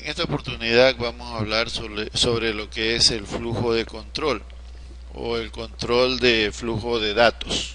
En esta oportunidad vamos a hablar sobre lo que es el flujo de control o el control de flujo de datos.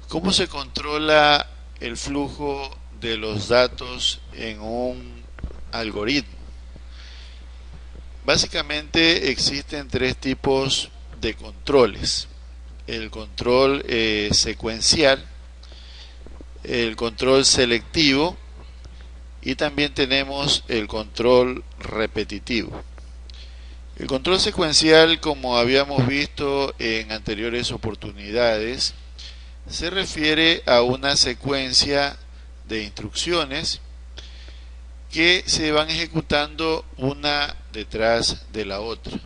¿Cómo se controla el flujo de los datos en un algoritmo? Básicamente existen tres tipos de controles. El control secuencial, el control selectivo y también tenemos el control repetitivo. El control secuencial, como habíamos visto en anteriores oportunidades, se refiere a una secuencia de instrucciones que se van ejecutando una detrás de la otra.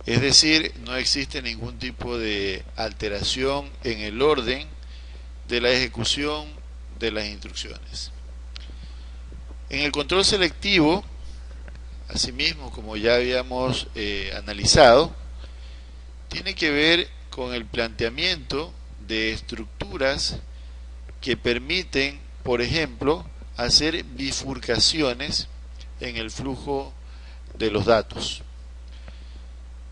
Es decir, no existe ningún tipo de alteración en el orden de la ejecución de las instrucciones. En el control selectivo, asimismo, como ya habíamos analizado, tiene que ver con el planteamiento de estructuras que permiten, por ejemplo, hacer bifurcaciones en el flujo de los datos.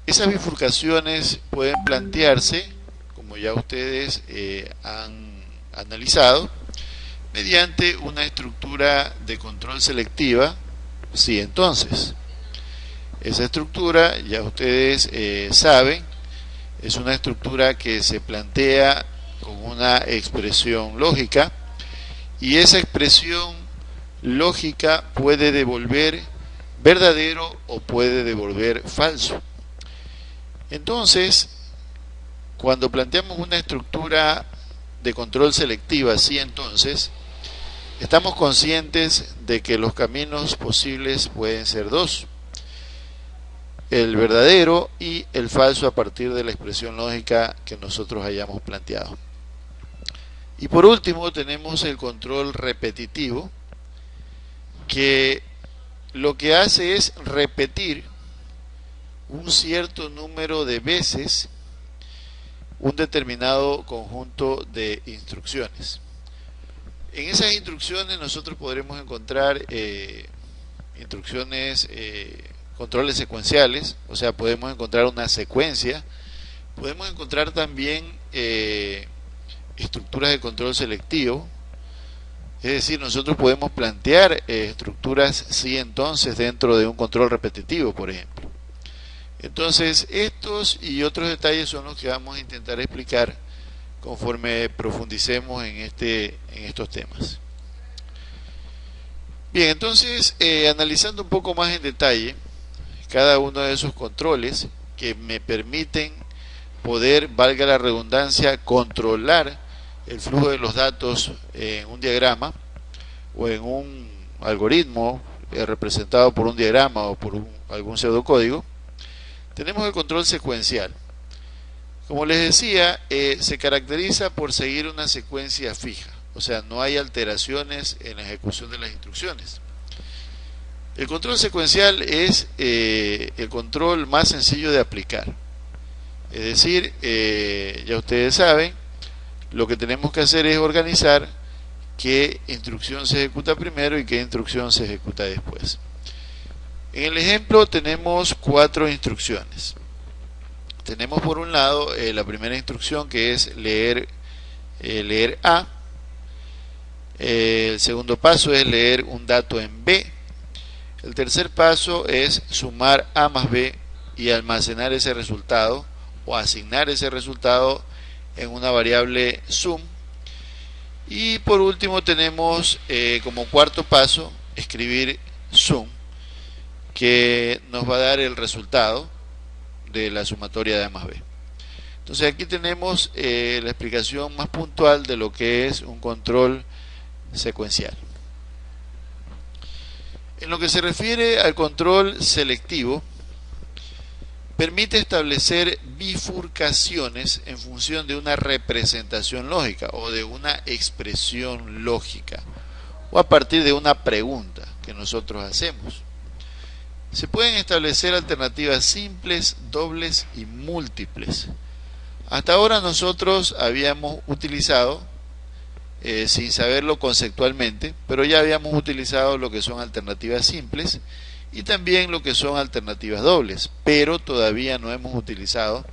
Esas bifurcaciones pueden plantearse, como ya ustedes han analizado, mediante una estructura de control selectiva, sí, entonces. Esa estructura, ya ustedes saben, es una estructura que se plantea con una expresión lógica y esa expresión lógica puede devolver verdadero o puede devolver falso. Entonces, cuando planteamos una estructura de control selectiva, sí, entonces, estamos conscientes de que los caminos posibles pueden ser dos: el verdadero y el falso a partir de la expresión lógica que nosotros hayamos planteado. Y por último tenemos el control repetitivo, que lo que hace es repetir un cierto número de veces un determinado conjunto de instrucciones. En esas instrucciones nosotros podremos encontrar instrucciones, controles secuenciales, o sea, podemos encontrar una secuencia, podemos encontrar también estructuras de control selectivo, es decir, nosotros podemos plantear estructuras sí entonces dentro de un control repetitivo, por ejemplo. Entonces, estos y otros detalles son los que vamos a intentar explicar conforme profundicemos en estos temas. Bien, entonces, analizando un poco más en detalle cada uno de esos controles que me permiten poder, valga la redundancia, controlar el flujo de los datos en un diagrama o en un algoritmo representado por un diagrama o por algún pseudocódigo, tenemos el control secuencial. Como les decía, se caracteriza por seguir una secuencia fija, o sea, no hay alteraciones en la ejecución de las instrucciones. El control secuencial es el control más sencillo de aplicar. Es decir, ya ustedes saben, lo que tenemos que hacer es organizar qué instrucción se ejecuta primero y qué instrucción se ejecuta después. En el ejemplo tenemos 4 instrucciones. Tenemos por un lado la primera instrucción, que es leer A. El segundo paso es leer un dato en B. El tercer paso es sumar A más B y almacenar ese resultado o asignar ese resultado en una variable sum. Y por último tenemos como cuarto paso escribir sum, que nos va a dar el resultado de la sumatoria de A más B. Entonces aquí tenemos la explicación más puntual de lo que es un control secuencial. En lo que se refiere al control selectivo, permite establecer bifurcaciones en función de una representación lógica o de una expresión lógica o a partir de una pregunta que nosotros hacemos. Se pueden establecer alternativas simples, dobles y múltiples. Hasta ahora nosotros habíamos utilizado sin saberlo conceptualmente, pero ya habíamos utilizado lo que son alternativas simples y también lo que son alternativas dobles, pero todavía no hemos utilizado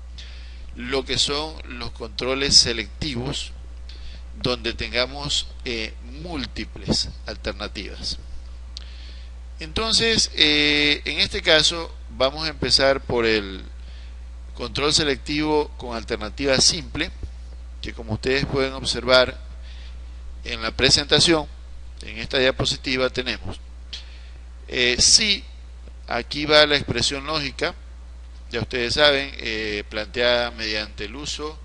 lo que son los controles selectivos, donde tengamos múltiples alternativas. Entonces, en este caso vamos a empezar por el control selectivo con alternativa simple, que como ustedes pueden observar en la presentación, en esta diapositiva tenemos si aquí va la expresión lógica, ya ustedes saben, planteada mediante el uso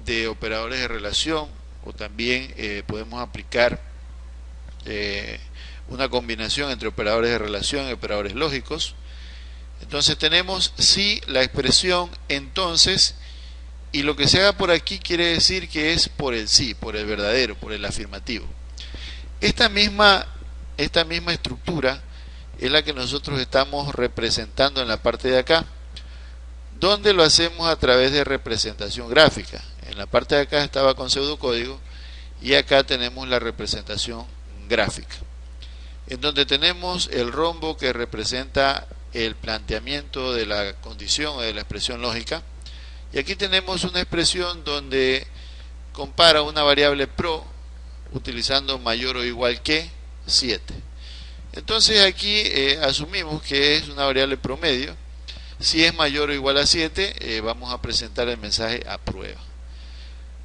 de operadores de relación, o también podemos aplicar una combinación entre operadores de relación y operadores lógicos. Entonces tenemos si la expresión entonces, y lo que se haga por aquí quiere decir que es por el sí, por el verdadero, por el afirmativo. Esta misma estructura es la que nosotros estamos representando en la parte de acá, donde lo hacemos a través de representación gráfica. En la parte de acá estaba con pseudocódigo y acá tenemos la representación gráfica, en donde tenemos el rombo que representa el planteamiento de la condición o de la expresión lógica, y aquí tenemos una expresión donde compara una variable pro utilizando mayor o igual que 7. Entonces aquí asumimos que es una variable promedio. Si es mayor o igual a 7, vamos a presentar el mensaje a prueba.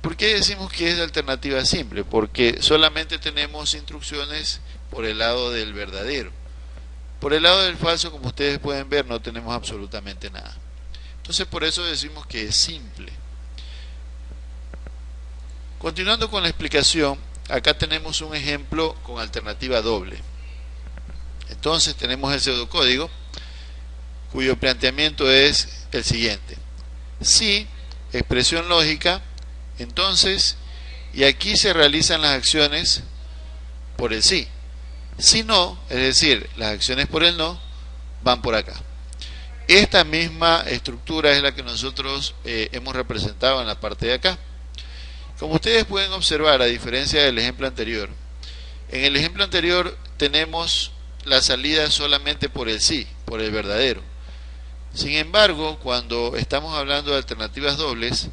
¿Por qué decimos que es de alternativa simple? Porque solamente tenemos instrucciones por el lado del verdadero. Por el lado del falso, como ustedes pueden ver, no tenemos absolutamente nada. Entonces por eso decimos que es simple. Continuando con la explicación, acá tenemos un ejemplo con alternativa doble. Entonces tenemos el pseudocódigo, cuyo planteamiento es el siguiente: si, expresión lógica, entonces, y aquí se realizan las acciones por el sí. Si no, es decir, las acciones por el no, van por acá. Esta misma estructura es la que nosotros hemos representado en la parte de acá. Como ustedes pueden observar, a diferencia del ejemplo anterior, en el ejemplo anterior tenemos la salida solamente por el sí, por el verdadero. Sin embargo, cuando estamos hablando de alternativas dobles,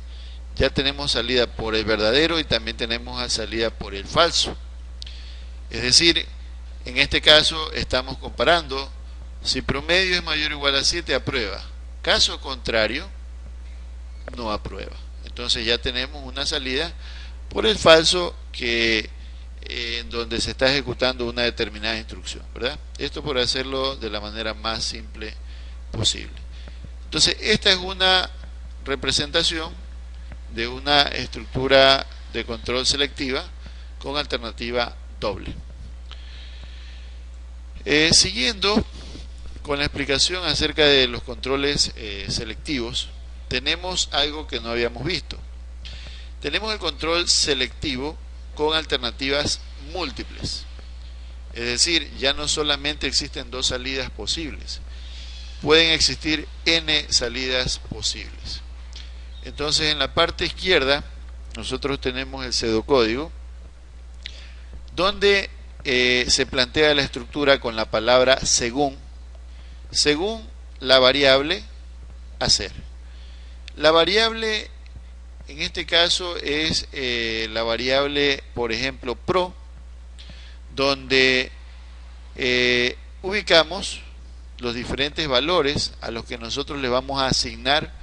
ya tenemos salida por el verdadero y también tenemos salida por el falso. Es decir, en este caso estamos comparando: si promedio es mayor o igual a 7, aprueba. Caso contrario, no aprueba. Entonces ya tenemos una salida por el falso que en donde se está ejecutando una determinada instrucción, ¿verdad? Esto por hacerlo de la manera más simple posible. Entonces esta es una representación de una estructura de control selectiva con alternativa doble. Siguiendo con la explicación acerca de los controles selectivos, tenemos algo que no habíamos visto. Tenemos el control selectivo con alternativas múltiples. Es decir, ya no solamente existen dos salidas posibles, pueden existir n salidas posibles. Entonces en la parte izquierda nosotros tenemos el pseudocódigo, donde se plantea la estructura con la palabra según la variable hacer. La variable en este caso es la variable, por ejemplo, pro, donde ubicamos los diferentes valores a los que nosotros le vamos a asignar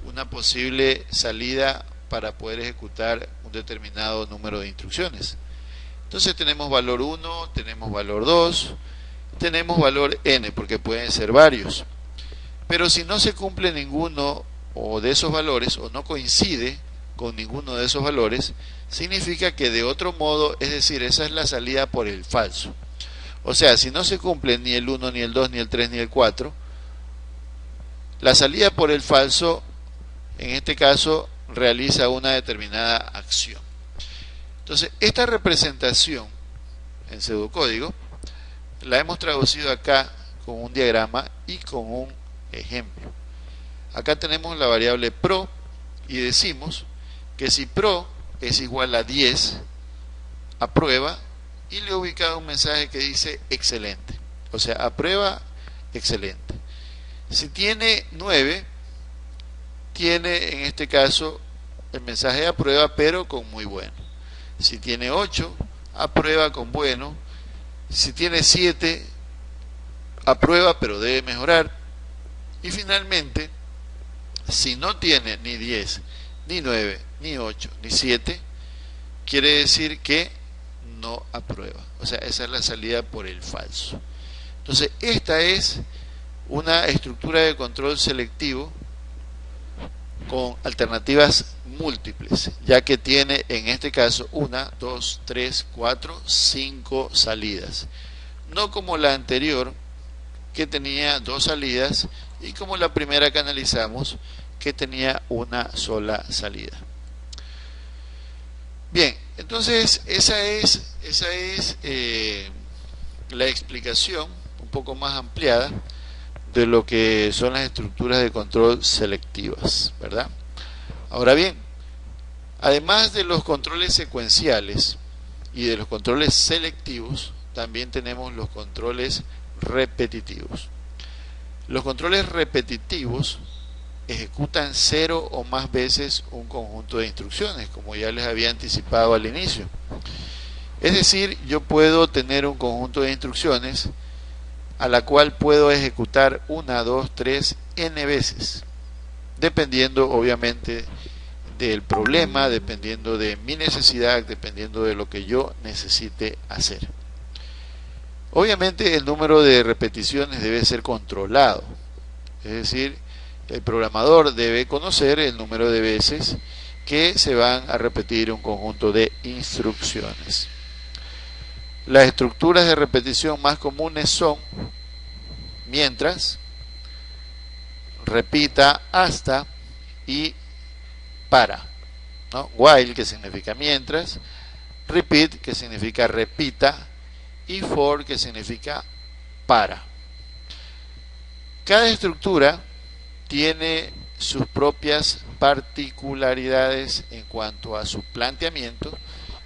una posible salida para poder ejecutar un determinado número de instrucciones. Entonces tenemos valor 1, tenemos valor 2, tenemos valor n, porque pueden ser varios. Pero si no se cumple ninguno o de esos valores, o no coincide con ninguno de esos valores, significa que de otro modo, es decir, esa es la salida por el falso. O sea, si no se cumple ni el 1, ni el 2, ni el 3, ni el 4, la salida por el falso, en este caso, realiza una determinada acción. Entonces, esta representación en pseudocódigo la hemos traducido acá con un diagrama y con un ejemplo. Acá tenemos la variable pro y decimos que si pro es igual a 10, aprueba, y le he ubicado un mensaje que dice excelente. O sea, aprueba, excelente. Si tiene 9, tiene en este caso el mensaje de aprueba, pero con muy bueno. Si tiene 8, aprueba con bueno. Si tiene 7, aprueba, pero debe mejorar. Y finalmente, si no tiene ni 10, ni 9, ni 8, ni 7, quiere decir que no aprueba. O sea, esa es la salida por el falso. Entonces, esta es una estructura de control selectivo con alternativas múltiples, ya que tiene en este caso 1, 2, 3, 4, 5 salidas. No como la anterior, que tenía 2 salidas, y como la primera que analizamos, que tenía una sola salida. Bien, entonces esa es la explicación un poco más ampliada de lo que son las estructuras de control selectivas, ¿verdad? Ahora bien, además de los controles secuenciales y de los controles selectivos, también tenemos los controles repetitivos. Los controles repetitivos ejecutan 0 o más veces un conjunto de instrucciones, como ya les había anticipado al inicio. Es decir, yo puedo tener un conjunto de instrucciones a la cual puedo ejecutar 1, 2, 3, n veces, dependiendo obviamente del problema, dependiendo de mi necesidad, dependiendo de lo que yo necesite hacer. Obviamente el número de repeticiones debe ser controlado, es decir, el programador debe conocer el número de veces que se van a repetir un conjunto de instrucciones. Las estructuras de repetición más comunes son mientras, repita, hasta y para, ¿no? While, que significa mientras, repeat, que significa repita, y for, que significa para. Cada estructura tiene sus propias particularidades en cuanto a su planteamiento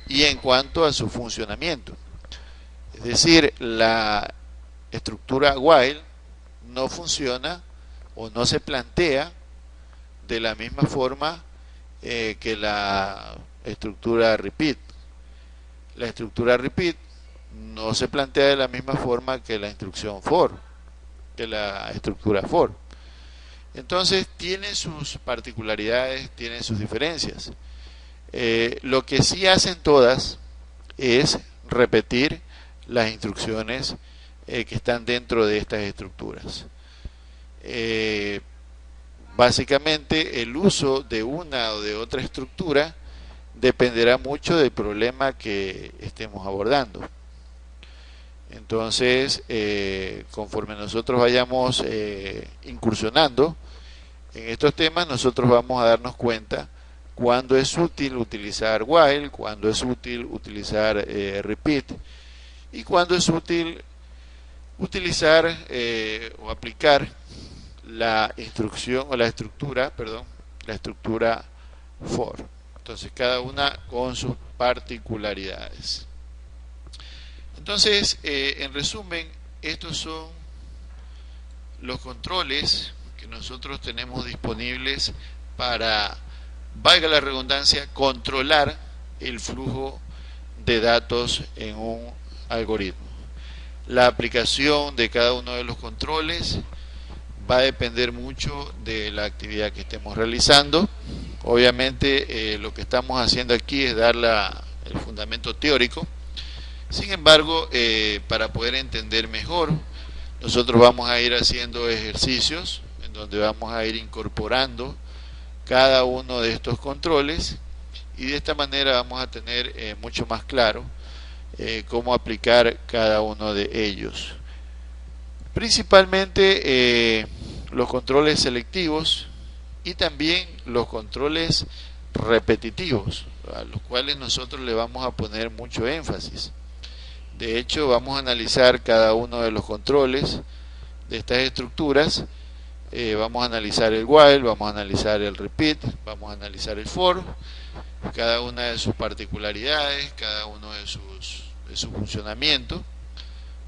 y en cuanto a su funcionamiento. Es decir, la estructura while no funciona o no se plantea de la misma forma que la estructura repeat. La estructura repeat no se plantea de la misma forma que la instrucción for, que la estructura for. Entonces tiene sus particularidades, tiene sus diferencias. Lo que sí hacen todas es repetir las instrucciones que están dentro de estas estructuras. Básicamente el uso de una o de otra estructura dependerá mucho del problema que estemos abordando. Entonces, conforme nosotros vayamos incursionando en estos temas, nosotros vamos a darnos cuenta cuándo es útil utilizar while, cuándo es útil utilizar repeat, y cuándo es útil utilizar o aplicar la instrucción o la estructura for. Entonces, cada una con sus particularidades. Entonces, en resumen, estos son los controles que nosotros tenemos disponibles para, valga la redundancia, controlar el flujo de datos en un algoritmo. La aplicación de cada uno de los controles va a depender mucho de la actividad que estemos realizando. Obviamente, lo que estamos haciendo aquí es dar el fundamento teórico. Sin embargo, para poder entender mejor, nosotros vamos a ir haciendo ejercicios en donde vamos a ir incorporando cada uno de estos controles, y de esta manera vamos a tener mucho más claro cómo aplicar cada uno de ellos. Principalmente los controles selectivos y también los controles repetitivos, a los cuales nosotros le vamos a poner mucho énfasis. De hecho, vamos a analizar cada uno de los controles de estas estructuras vamos a analizar el while, vamos a analizar el repeat, vamos a analizar el for, cada una de sus particularidades, cada uno de su funcionamiento,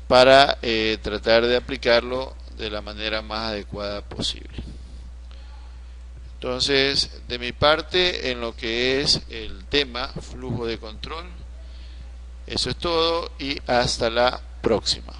para tratar de aplicarlo de la manera más adecuada posible. Entonces, de mi parte, en lo que es el tema flujo de control, eso es todo y hasta la próxima.